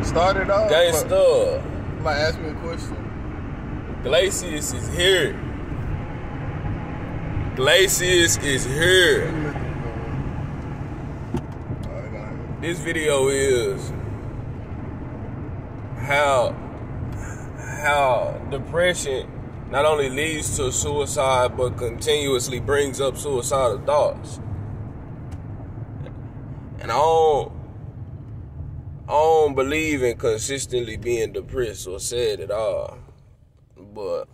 Start it off. Gangsta. Like, ask me a question. Glacius is here. Glacius is here. This video is how depression not only leads to suicide but continuously brings up suicidal thoughts. And I don't believe in consistently being depressed or sad at all. But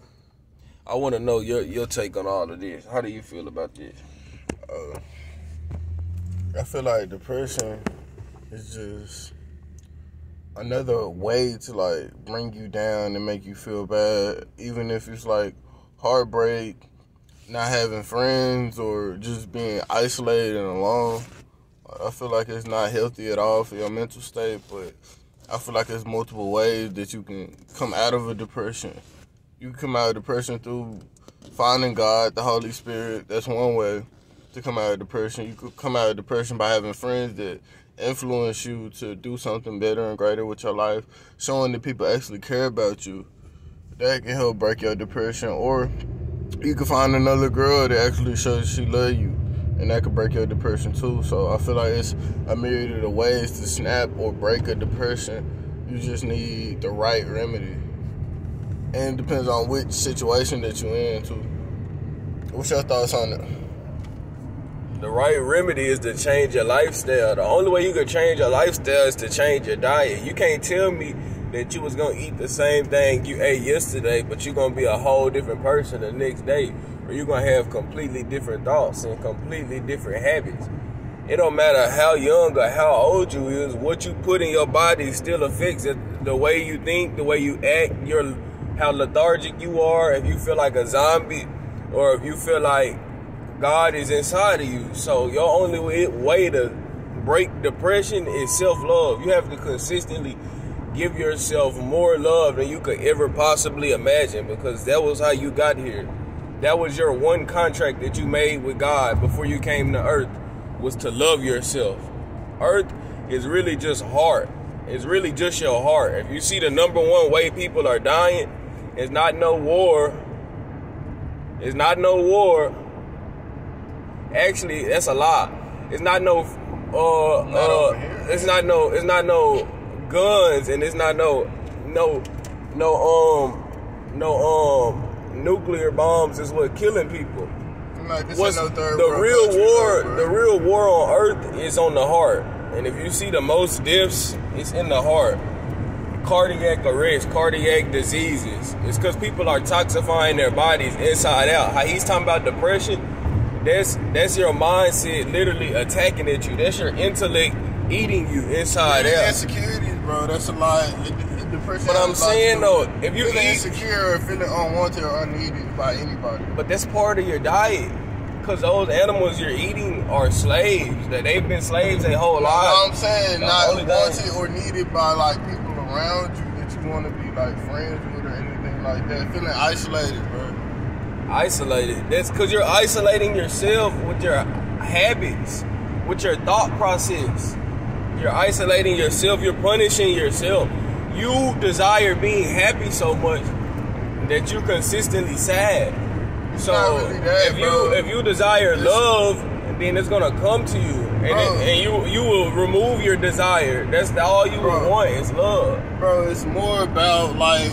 I want to know your take on all of this. How do you feel about this? I feel like depression is just another way to like bring you down and make you feel bad, even if it's like heartbreak, not having friends, or just being isolated and alone. I feel like it's not healthy at all for your mental state, but I feel like there's multiple ways that you can come out of a depression. You can come out of depression through finding God, the Holy Spirit. That's one way to come out of depression. You could come out of depression by having friends that influence you to do something better and greater with your life, showing that people actually care about you. That can help break your depression. Or you can find another girl that actually shows she loves you, and that could break your depression too. So I feel like it's a myriad of ways to snap or break a depression. You just need the right remedy. And it depends on which situation that you're in too. What's your thoughts on it? The right remedy is to change your lifestyle. The only way you can change your lifestyle is to change your diet. You can't tell me that you was going to eat the same thing you ate yesterday, but you're going to be a whole different person the next day. Or you're going to have completely different thoughts and completely different habits. It don't matter how young or how old you is, what you put in your body still affects it. The way you think, the way you act, how lethargic you are, if you feel like a zombie, or if you feel like God is inside of you. So your only way to break depression is self-love. You have to consistently give yourself more love than you could ever possibly imagine, because that was how you got here. That was your one contract that you made with God before you came to earth, was to love yourself. Earth is really just heart. It's really just your heart. If you see the number one way people are dying, it's not no war. It's not no war. Actually, that's a lie. It's not no it's not no guns, and it's not no nuclear bombs is what killing people. The real war on earth is on the heart. And if you see the most deaths, it's in the heart. Cardiac arrest, cardiac diseases. It's because people are toxifying their bodies inside out. How he's talking about depression, that's your mindset literally attacking at you. That's your intellect eating you inside out. Insecurities, bro. That's a lie. Depression. But I'm saying though, if you feeling insecure or feeling unwanted or unneeded by anybody. But that's part of your diet. Because those animals you're eating are slaves. That they've been slaves their whole lives. No, I'm saying not wanted or needed by like people around you that you want to be like friends with or anything like that. Feeling isolated, bro. Isolated. That's because you're isolating yourself with your habits, with your thought process. You're isolating yourself. You're punishing yourself. You desire being happy so much that you're consistently sad. So really that, if you desire love, then it's gonna come to you, and you will remove your desire. That's all you will want is love, bro. It's more about like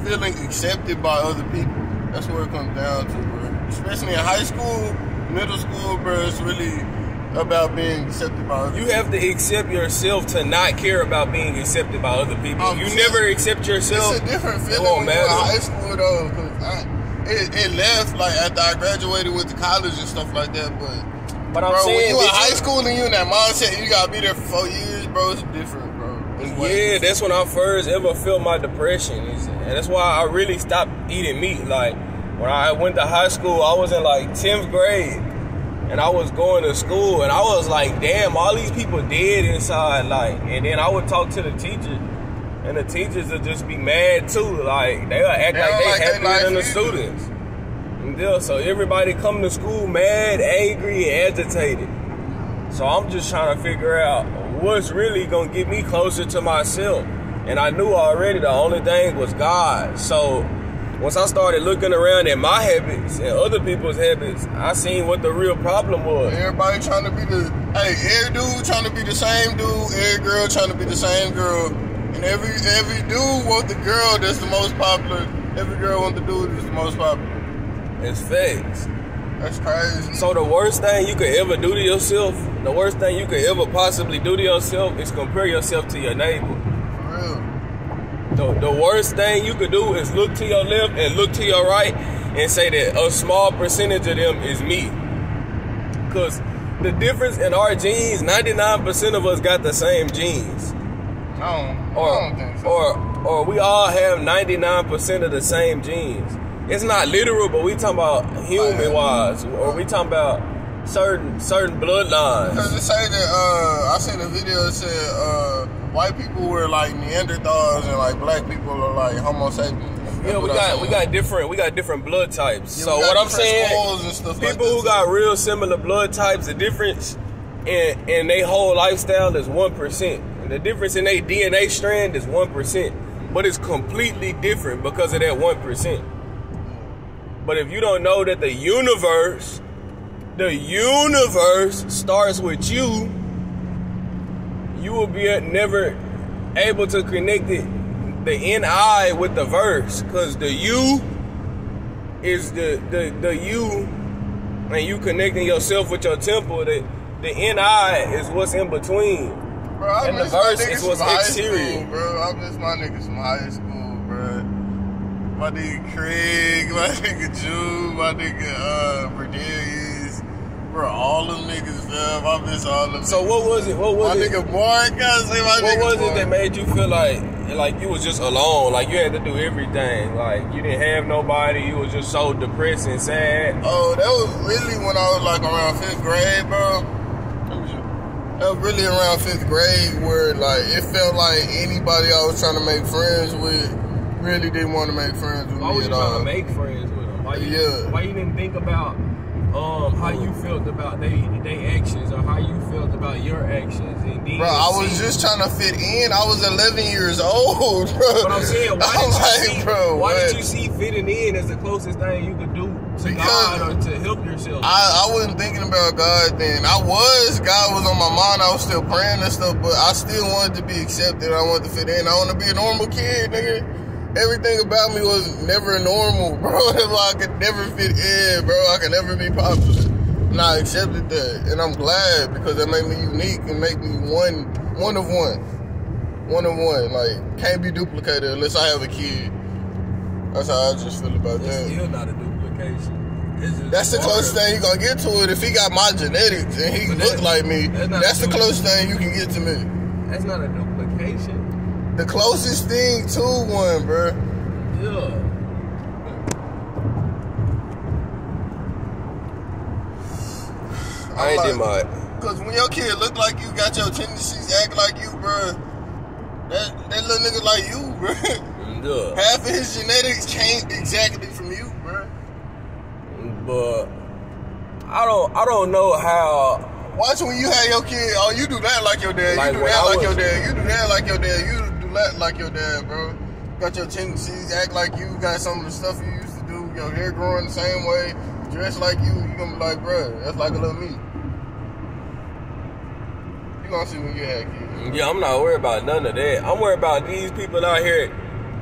feeling accepted by other people. That's where it comes down to, bro. Especially in high school, middle school, bro. It's really about being accepted by other people. You have to accept yourself to not care about being accepted by other people. You never accept yourself. It's a different feeling when you're in high school, though, because it left like after I graduated with the college and stuff like that. But I'm saying, when you in high school and you in that mindset, you gotta be there for 4 years, bro. It's different, bro. That's when I first ever felt my depression, and that's why I really stopped eating meat. Like when I went to high school, I was in like 10th grade. And I was going to school, and I was like, damn, all these people dead inside, like, and then I would talk to the teacher, and the teachers would just be mad too, like, they would act like they happier than the students. And so everybody come to school mad, angry, and agitated. So I'm just trying to figure out what's really gonna get me closer to myself. And I knew already the only thing was God. So once I started looking around at my habits and other people's habits, I seen what the real problem was. Everybody trying to be every dude trying to be the same dude, every girl trying to be the same girl, and every dude want the girl that's the most popular, every girl want the dude that's the most popular. It's facts. That's crazy. So the worst thing you could ever do to yourself, the worst thing you could ever possibly do to yourself is compare yourself to your neighbor. For real. The worst thing you could do is look to your left and look to your right and say that a small percentage of them is me. Because the difference in our genes, 99% of us got the same genes. I don't think so. Or we all have 99% of the same genes. It's not literal, but we talking about human-wise, or we talking about certain bloodlines. Because it say that, I seen a video that said, white people were like Neanderthals and like black people are like Homo sapiens. Yeah, we got different blood types. Yeah, so what I'm saying, and people who got real similar blood types, the difference in their whole lifestyle is 1%. And the difference in their DNA strand is 1%. But it's completely different because of that 1%. But if you don't know that the universe starts with you, you will be never able to connect the NI with the verse, because the you is the you, and you connecting yourself with your temple. The NI is what's in between, bro, and the verse is what's exterior. Bro, I miss my niggas from high school, bro. My nigga Craig, my nigga Jude, my nigga Berdarius. Bro, all them niggas, man. I miss all them. So what was it? My nigga Mark, what was it that made you feel like you was just alone? Like you had to do everything. Like you didn't have nobody. You was just so depressed and sad. Oh, that was really when I was like around 5th grade, bro. That was really around 5th grade where like it felt like anybody I was trying to make friends with really didn't want to make friends with me at all. Why was you trying to make friends with them? Why you didn't think about how you felt about their actions or how you felt about your actions? And then bro, I was just trying to fit in. I was 11 years old, bro. But I'm saying, why did you see fitting in as the closest thing you could do to God or to help yourself? I wasn't thinking about God then. God was on my mind. I was still praying and stuff, but I still wanted to be accepted. I wanted to fit in. I want to be a normal kid, nigga. Everything about me was never normal, bro. I could never fit in, bro. I could never be popular. And I accepted that. And I'm glad because that made me unique and make me one of one. One of one. Like, can't be duplicated unless I have a kid. That's how I just feel about that. It's still not a duplication. That's the closest thing you gonna get to it. If he got my genetics and he look like me, that's the closest thing you can get to me. That's not a duplication. The closest thing to one, bro. Yeah. I ain't did my. Cause when your kid look like you, got your tendencies, act like you, bro. That little nigga like you, bro. Yeah. Half of his genetics came exactly from you, bro. But I don't know how. Watch when you have your kid. Oh, you do that like your dad. Like you do that like your dad. You do that like your dad. You do that like your dad, bro. Got your tendencies, act like you. Got some of the stuff you used to do. Your hair growing the same way. Dress like you. You gonna be like, bro, that's like a little me. You gonna see when you have kids. Yeah, I'm not worried about none of that. I'm worried about these people out here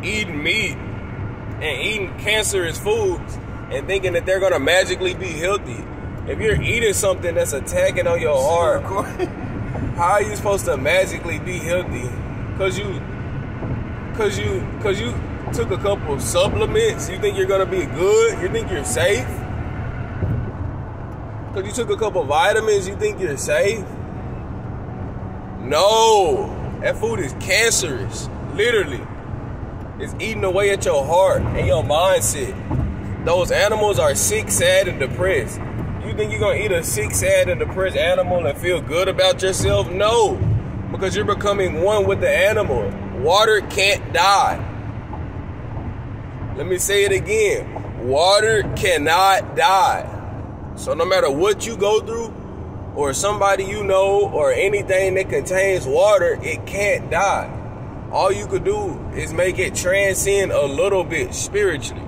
eating meat and eating cancerous foods and thinking that they're gonna magically be healthy. If you're eating something that's attacking on your heart, how are you supposed to magically be healthy? Cause you took a couple of supplements. You think you're gonna be good? You think you're safe? Cause you took a couple of vitamins. You think you're safe? No, that food is cancerous. Literally, it's eating away at your heart and your mindset. Those animals are sick, sad, and depressed. You think you're gonna eat a sick, sad, and depressed animal and feel good about yourself? No, because you're becoming one with the animal. Water can't die. Let me say it again. Water cannot die. So no matter what you go through, or somebody you know or anything that contains water, it can't die. All you could do is make it transcend a little bit spiritually.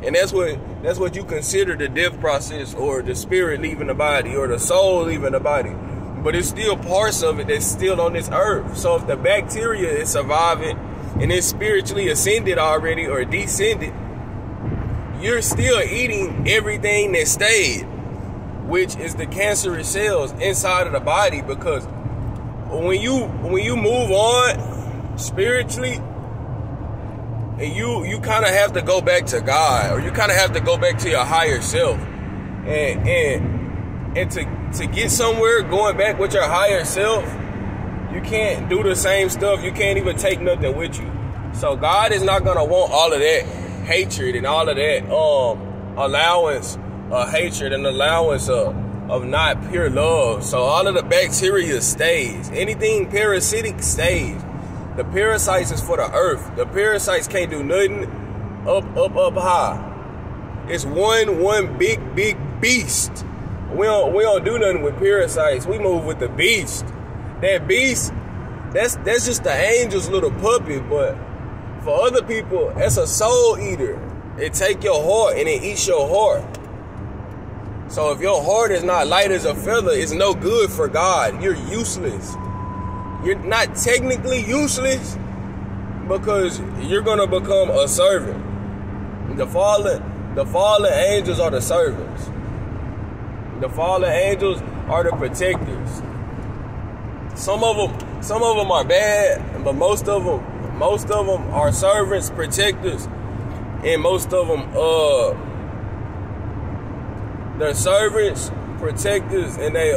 And that's what you consider the death process, or the spirit leaving the body, or the soul leaving the body. But it's still parts of it that's still on this earth. So if the bacteria is surviving and it's spiritually ascended already or descended, you're still eating everything that stayed, which is the cancerous cells inside of the body. Because when you move on spiritually, and you kind of have to go back to God, or you kind of have to go back to your higher self, and to get somewhere, going back with your higher self, you can't do the same stuff. You can't even take nothing with you. So God is not gonna want all of that hatred and all of that allowance of hatred and allowance of not pure love. So all of the bacteria stays. Anything parasitic stays. The parasites is for the earth. The parasites can't do nothing up high. It's one big beast. We don't do nothing with parasites. We move with the beast. That beast, that's just the angel's little puppy. But for other people, that's a soul eater. It take your heart and it eats your heart. So if your heart is not light as a feather, it's no good for God. You're useless. You're not technically useless, because you're gonna become a servant. The fallen angels are the servants. The fallen angels are the protectors. Some of them are bad, but most of them are servants, protectors, and most of them they're servants, protectors, and they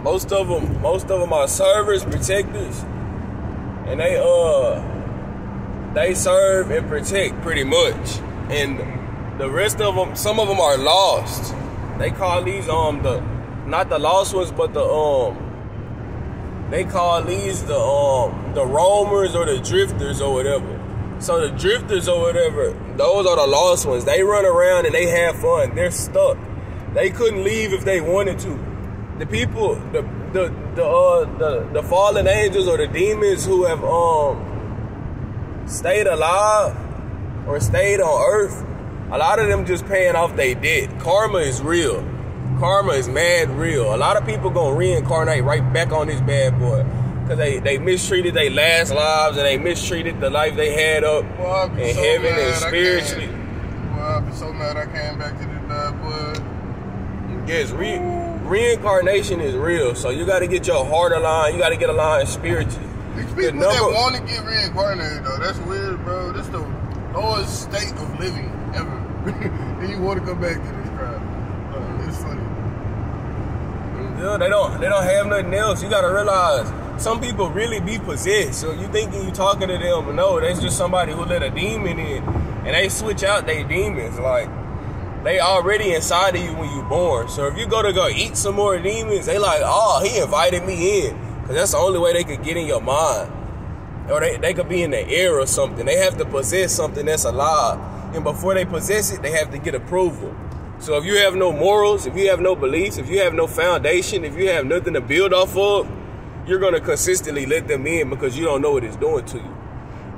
Most of them are servers, protectors, and they serve and protect pretty much. And the rest of them, some of them are lost. They call these not the lost ones, but they call these the roamers or the drifters or whatever. So the drifters or whatever, those are the lost ones. They run around and they have fun. They're stuck. They couldn't leave if they wanted to. The people, the fallen angels or the demons who have stayed alive or stayed on earth, a lot of them just paying off their debt. Karma is real. Karma is mad real. A lot of people gonna reincarnate right back on this bad boy, because they mistreated their last lives, and they mistreated the life they had up in heaven and spiritually. I'll be so mad I came back to this bad boy. Yes, reincarnation is real, so you got to get your heart aligned. You got to get aligned spiritually. These people that want to get reincarnated, though, that's weird, bro. This the lowest state of living ever. And you want to come back to this crap. It's funny. Yeah, they don't have nothing else. You got to realize, some people really be possessed. So you thinking you talking to them, no, that's just somebody who let a demon in, and they switch out their demons. Like, they already inside of you when you born. So if you go eat some more demons, they like, oh, he invited me in. Because that's the only way they could get in your mind. Or they could be in the air or something. They have to possess something that's alive. And before they possess it, they have to get approval. So if you have no morals, if you have no beliefs, if you have no foundation, if you have nothing to build off of, you're going to consistently let them in, because you don't know what it's doing to you.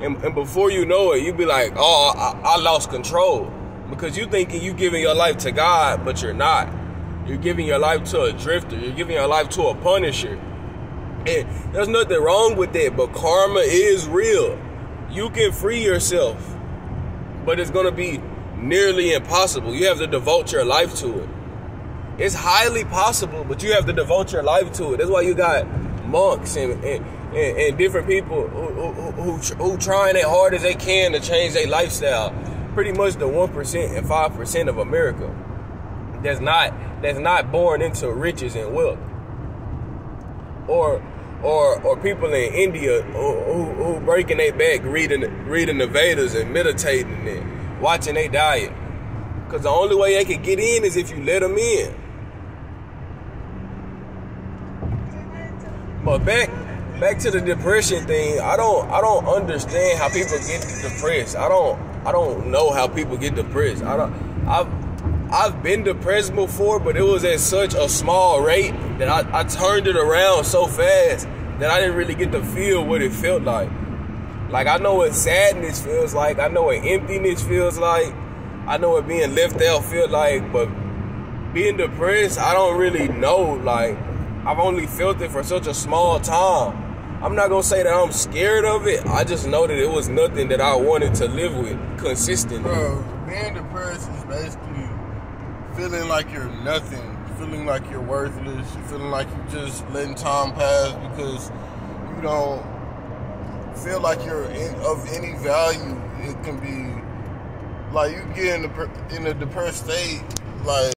And before you know it, you be like, oh, I lost control. Because you thinking you giving your life to God, but you're not. You're giving your life to a drifter. You're giving your life to a punisher. And there's nothing wrong with that, but karma is real. You can free yourself, but it's going to be nearly impossible. You have to devote your life to it. It's highly possible, but you have to devote your life to it. That's why you got monks and different people who trying as hard as they can to change their lifestyle. Pretty much the 1% and 5% of America that's not born into riches and wealth, or people in India who breaking their back reading the Vedas and meditating and watching their diet, because the only way they can get in is if you let them in. But back to the depression thing. I don't understand how people get depressed. I don't know how people get depressed. I've been depressed before, but it was at such a small rate that I turned it around so fast that I didn't really get to feel what it felt like. Like, I know what sadness feels like. I know what emptiness feels like. I know what being left out feels like. But being depressed, I don't really know. Like, I've only felt it for such a small time. I'm not going to say that I'm scared of it. I just know that it was nothing that I wanted to live with consistently. Bro, being depressed is basically feeling like you're nothing. Feeling like you're worthless. Feeling like you're just letting time pass because you don't feel like you're of any value. It can be like you get in a depressed state, like